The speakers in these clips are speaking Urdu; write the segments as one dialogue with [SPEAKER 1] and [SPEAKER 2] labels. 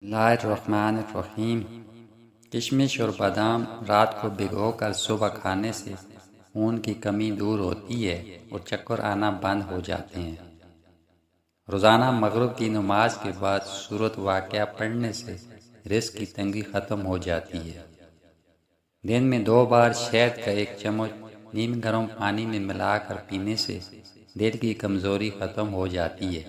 [SPEAKER 1] اللہ الرحمن الرحیم۔ کشمش اور بادام رات کو بھگو کر صبح کھانے سے خون کی کمی دور ہوتی ہے اور چکر آنا بند ہو جاتے ہیں۔ روزانہ مغرب کی نماز کے بعد سورۃ واقعہ پڑھنے سے رزق کی تنگی ختم ہو جاتی ہے۔ دن میں 2 بار شہد کا 1 چمچ نیم گرم پانی میں ملا کر پینے سے دل کی کمزوری ختم ہو جاتی ہے۔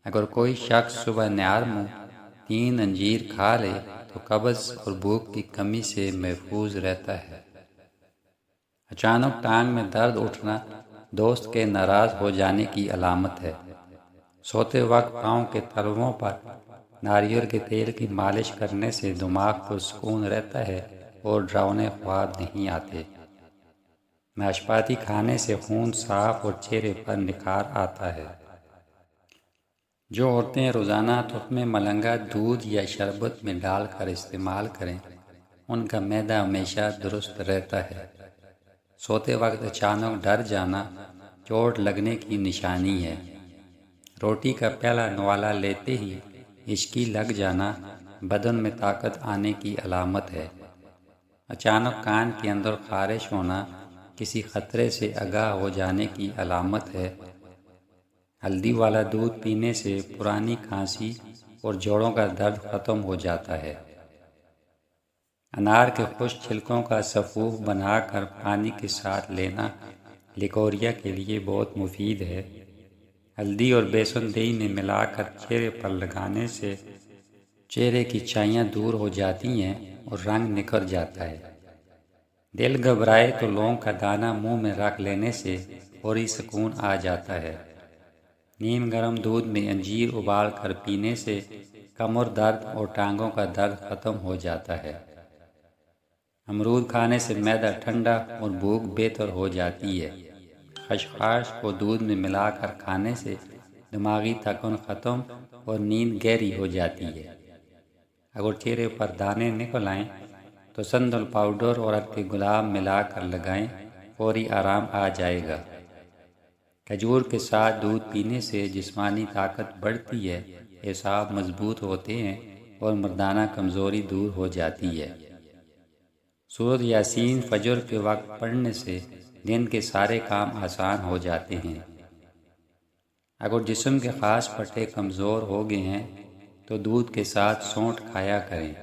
[SPEAKER 1] اگر کوئی شخص صبح نہار منہ 3 انجیر کھا لے تو قبض اور بھوک کی کمی سے محفوظ رہتا ہے۔ اچانک ٹانگ میں درد اٹھنا دوست کے ناراض ہو جانے کی علامت ہے۔ سوتے وقت پاؤں کے تلوؤں پر ناریل کے تیل کی مالش کرنے سے دماغ کو سکون رہتا ہے اور ڈراؤنے خواب نہیں آتے۔ ناشپاتی کھانے سے خون صاف اور چہرے پر نکھار آتا ہے۔ جو عورتیں روزانہ تخم ملنگا دودھ یا شربت میں ڈال کر استعمال کریں ان کا معدہ ہمیشہ درست رہتا ہے۔ سوتے وقت اچانک ڈر جانا چوٹ لگنے کی نشانی ہے۔ روٹی کا پہلا نوالا لیتے ہی ہچکی لگ جانا بدن میں طاقت آنے کی علامت ہے۔ اچانک کان کے اندر خارش ہونا کسی خطرے سے آگاہ ہو جانے کی علامت ہے۔ ہلدی والا دودھ پینے سے پرانی کھانسی اور جوڑوں کا درد ختم ہو جاتا ہے۔ انار کے خشک چھلکوں کا سفوف بنا کر پانی کے ساتھ لینا لیکوریا کے لیے بہت مفید ہے۔ ہلدی اور بیسن دہی میں ملا کر چہرے پر لگانے سے چہرے کی چھائیاں دور ہو جاتی ہیں اور رنگ نکھر جاتا ہے۔ دل گھبرائے تو لونگ کا دانہ منہ میں رکھ لینے سے فوری سکون آ جاتا ہے۔ نیم گرم دودھ میں انجیر ابال کر پینے سے کمر درد اور ٹانگوں کا درد ختم ہو جاتا ہے۔ امرود کھانے سے معدہ ٹھنڈا اور بھوک بہتر ہو جاتی ہے۔ خشخاش کو دودھ میں ملا کر کھانے سے دماغی تھکن ختم اور نیند گہری ہو جاتی ہے۔ اگر چہرے پر دانے نکل آئیں تو سندل پاؤڈر اور عرق گلاب ملا کر لگائیں، فوری آرام آ جائے گا۔ کھجور کے ساتھ دودھ پینے سے جسمانی طاقت بڑھتی ہے، اعصاب مضبوط ہوتے ہیں اور مردانہ کمزوری دور ہو جاتی ہے۔ سورۃ یاسین فجر کے وقت پڑھنے سے دن کے سارے کام آسان ہو جاتے ہیں۔ اگر جسم کے خاص پٹے کمزور ہو گئے ہیں تو دودھ کے ساتھ سونٹ کھایا کریں۔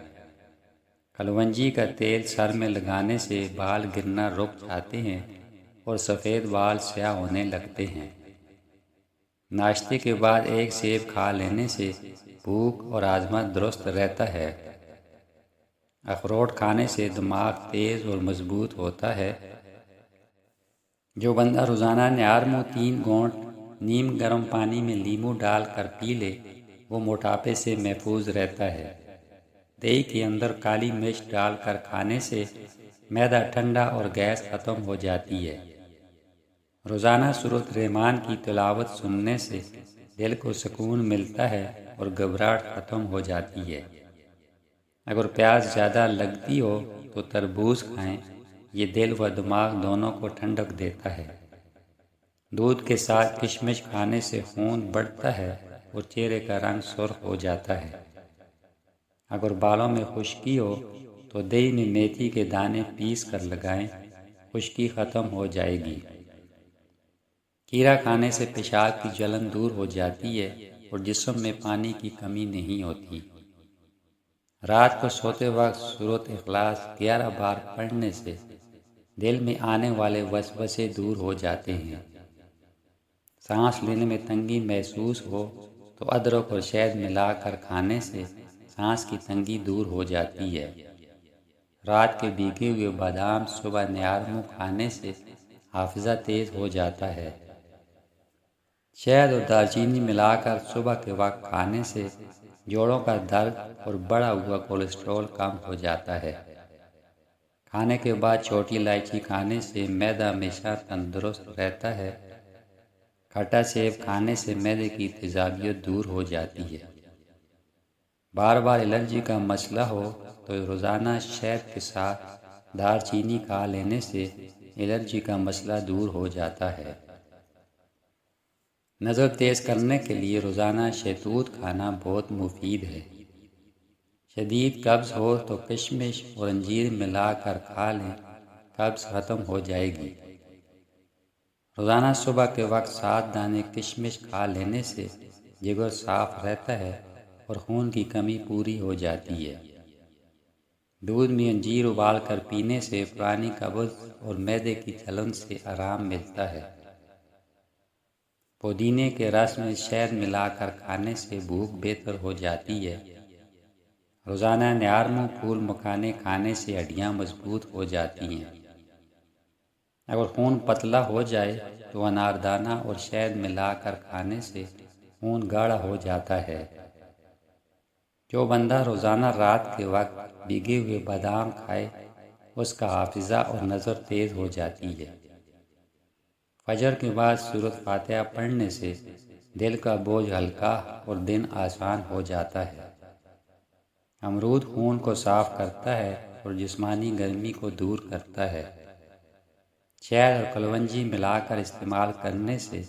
[SPEAKER 1] کلونجی کا تیل سر میں لگانے سے بال گرنا رک جاتے ہیں اور سفید بال سیاہ ہونے لگتے ہیں۔ ناشتے کے بعد 1 سیب کھا لینے سے بھوک اور ہاضمہ درست رہتا ہے۔ اخروٹ کھانے سے دماغ تیز اور مضبوط ہوتا ہے۔ جو بندہ روزانہ نہار منہ 3 گھونٹ نیم گرم پانی میں لیمو ڈال کر پی لے وہ موٹاپے سے محفوظ رہتا ہے۔ دہی کے اندر کالی مرچ ڈال کر کھانے سے معدہ ٹھنڈا اور گیس ختم ہو جاتی ہے۔ روزانہ سورۃ رحمان کی تلاوت سننے سے دل کو سکون ملتا ہے اور گھبراہٹ ختم ہو جاتی ہے۔ اگر پیاس زیادہ لگتی ہو تو تربوز کھائیں، یہ دل و دماغ دونوں کو ٹھنڈک دیتا ہے۔ دودھ کے ساتھ کشمش کھانے سے خون بڑھتا ہے اور چہرے کا رنگ سرخ ہو جاتا ہے۔ اگر بالوں میں خشکی ہو تو دہی میں میتھی کے دانے پیس کر لگائیں، خشکی ختم ہو جائے گی۔ کھیرا کھانے سے پیشاب کی جلن دور ہو جاتی ہے اور جسم میں پانی کی کمی نہیں ہوتی۔ رات کو سوتے وقت سورۃ اخلاص 11 بار پڑھنے سے دل میں آنے والے وسوسے دور ہو جاتے ہیں۔ سانس لینے میں تنگی محسوس ہو تو ادرک اور شہد ملا کر کھانے سے سانس کی تنگی دور ہو جاتی ہے۔ رات کے بھیگے ہوئے بادام صبح نہار منہ کھانے سے حافظہ تیز ہو جاتا ہے۔ شہد اور دال چینی ملا کر صبح کے وقت کھانے سے جوڑوں کا درد اور بڑھا ہوا کولیسٹرول کم ہو جاتا ہے۔ کھانے کے بعد چھوٹی الائچی کھانے سے معدہ ہمیشہ تندرست رہتا ہے۔ کھٹا سیب کھانے سے معدے کی تیزابیت دور ہو جاتی ہے۔ بار بار الرجی کا مسئلہ ہو تو روزانہ شہد کے ساتھ دار چینی کھا لینے سے الرجی کا مسئلہ دور ہو جاتا ہے۔ نظر تیز کرنے کے لیے روزانہ شہتوت کھانا بہت مفید ہے۔ شدید قبض ہو تو کشمش اور انجیر ملا کر کھا لیں، قبض ختم ہو جائے گی۔ روزانہ صبح کے وقت 7 دانے کشمش کھا لینے سے جگر صاف رہتا ہے اور خون کی کمی پوری ہو جاتی ہے۔ دودھ میں انجیر ابال کر پینے سے پرانی قبض اور معدے کی جلن سے آرام ملتا ہے۔ پودینے کے رس میں شہد ملا کر کھانے سے بھوک بہتر ہو جاتی ہے۔ روزانہ نیارمو پھول مکھانے کھانے سے ہڈیاں مضبوط ہو جاتی ہیں۔ اگر خون پتلا ہو جائے تو اناردانہ اور شہد ملا کر کھانے سے خون گاڑھا ہو جاتا ہے۔ جو بندہ روزانہ رات کے وقت بھیگے ہوئے بادام کھائے اس کا حافظہ اور نظر تیز ہو جاتی ہے۔ فجر کے بعد سورۃ فاتحہ پڑھنے سے دل کا بوجھ ہلکا اور دن آسان ہو جاتا ہے۔ امرود خون کو صاف کرتا ہے اور جسمانی گرمی کو دور کرتا ہے۔ شہد اور کلونجی ملا کر استعمال کرنے سے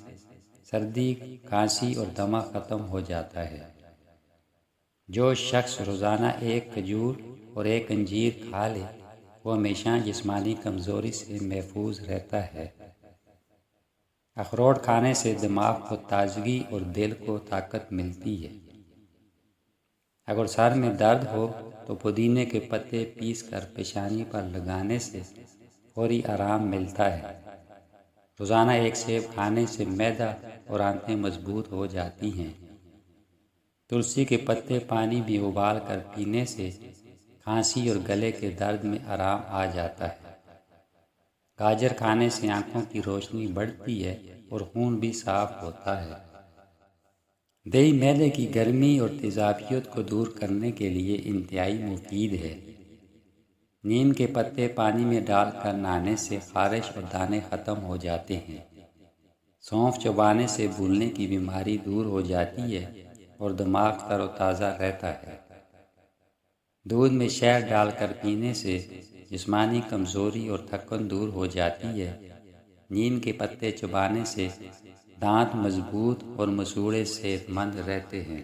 [SPEAKER 1] سردی، کھانسی اور دمہ ختم ہو جاتا ہے۔ جو شخص روزانہ 1 کھجور اور 1 انجیر کھا لے وہ ہمیشہ جسمانی کمزوری سے محفوظ رہتا ہے۔ اخروٹ کھانے سے دماغ کو تازگی اور دل کو طاقت ملتی ہے۔ اگر سر میں درد ہو تو پودینے کے پتے پیس کر پیشانی پر لگانے سے فوری آرام ملتا ہے۔ روزانہ 1 سیب کھانے سے معدہ اور آنتیں مضبوط ہو جاتی ہیں۔ تلسی کے پتے پانی بھی ابال کر پینے سے کھانسی اور گلے کے درد میں آرام آ جاتا ہے۔ گاجر کھانے سے آنکھوں کی روشنی بڑھتی ہے اور خون بھی صاف ہوتا ہے۔ دہی معدے کی گرمی اور تیزابیت کو دور کرنے کے لیے انتہائی مفید ہے۔ نیم کے پتے پانی میں ڈال کر نہانے سے خارش اور دانے ختم ہو جاتے ہیں۔ سونف چبانے سے بھولنے کی بیماری دور ہو جاتی ہے اور دماغ تر و تازہ رہتا ہے۔ دودھ میں شہد ڈال کر پینے سے جسمانی کمزوری اور تھکن دور ہو جاتی ہے۔ نیم کے پتے چبانے سے دانت مضبوط اور مسوڑھے صحت مند رہتے ہیں۔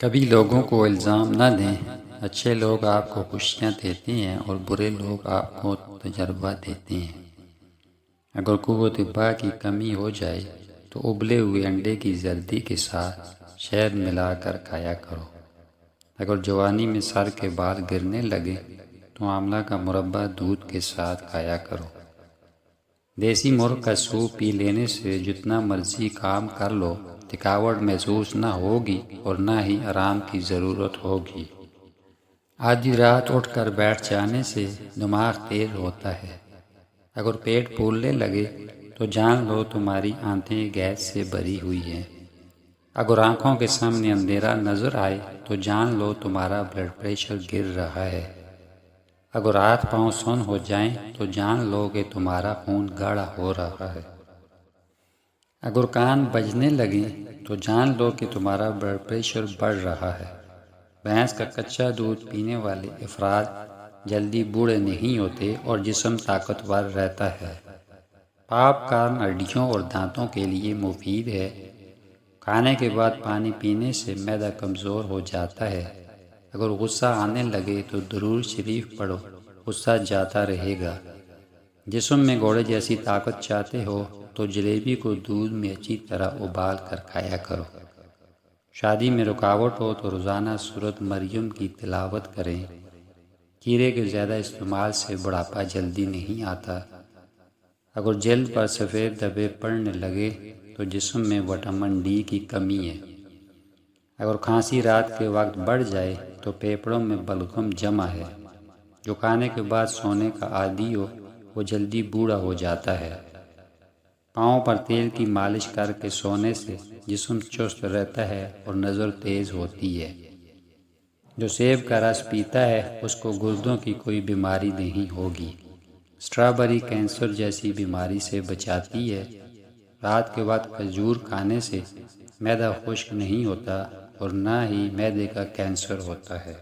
[SPEAKER 1] کبھی لوگوں کو الزام نہ دیں۔ اچھے لوگ آپ کو خوشیاں دیتے ہیں اور برے لوگ آپ کو تجربہ دیتے ہیں۔ اگر قوت دفاع کی کمی ہو جائے تو ابلے ہوئے انڈے کی زردی کے ساتھ شہد ملا کر کھایا کرو۔ اگر جوانی میں سر کے بال گرنے لگے تو آملہ کا مربع دودھ کے ساتھ کھایا کرو۔ دیسی مرغ کا سوپ پی لینے سے جتنا مرضی کام کر لو تھکاوٹ محسوس نہ ہوگی اور نہ ہی آرام کی ضرورت ہوگی۔ آدھی رات اٹھ کر بیٹھ جانے سے دماغ تیز ہوتا ہے۔ اگر پیٹ پھولنے لگے تو جان لو تمہاری آنتیں گیس سے بھری ہوئی ہیں۔ اگر آنکھوں کے سامنے اندھیرا نظر آئے تو جان لو تمہارا بلڈ پریشر گر رہا ہے۔ اگر ہاتھ پاؤں سن ہو جائیں تو جان لو کہ تمہارا خون گاڑھا ہو رہا ہے۔ اگر کان بجنے لگیں تو جان لو کہ تمہارا بلڈ پریشر بڑھ رہا ہے۔ بھینس کا کچا دودھ پینے والے افراد جلدی بوڑھے نہیں ہوتے اور جسم طاقتور رہتا ہے۔ پاپ کارن ہڈیوں اور دانتوں کے لیے مفید ہے۔ کھانے کے بعد پانی پینے سے معدہ کمزور ہو جاتا ہے۔ اگر غصہ آنے لگے تو درود شریف پڑھو، غصہ جاتا رہے گا۔ جسم میں گھوڑے جیسی طاقت چاہتے ہو تو جلیبی کو دودھ میں اچھی طرح ابال کر کھایا کرو۔ شادی میں رکاوٹ ہو تو روزانہ سورۃ مریم کی تلاوت کریں۔ کھیرے کے زیادہ استعمال سے بڑھاپا جلدی نہیں آتا۔ اگر جلد پر سفید دھبے پڑنے لگے تو جسم میں وٹامن ڈی کی کمی ہے۔ اگر کھانسی رات کے وقت بڑھ جائے تو پھیپھڑوں میں بلغم جمع ہے۔ جو کھانے کے بعد سونے کا عادی ہو وہ جلدی بوڑھا ہو جاتا ہے۔ پاؤں پر تیل کی مالش کر کے سونے سے جسم چست رہتا ہے اور نظر تیز ہوتی ہے۔ جو سیب کا رس پیتا ہے اس کو گردوں کی کوئی بیماری نہیں ہوگی۔ اسٹرابیری کینسر جیسی بیماری سے بچاتی ہے۔ رات کے وقت کھجور کھانے سے معدہ خشک نہیں ہوتا اور نہ ہی معدے کا کینسر ہوتا ہے۔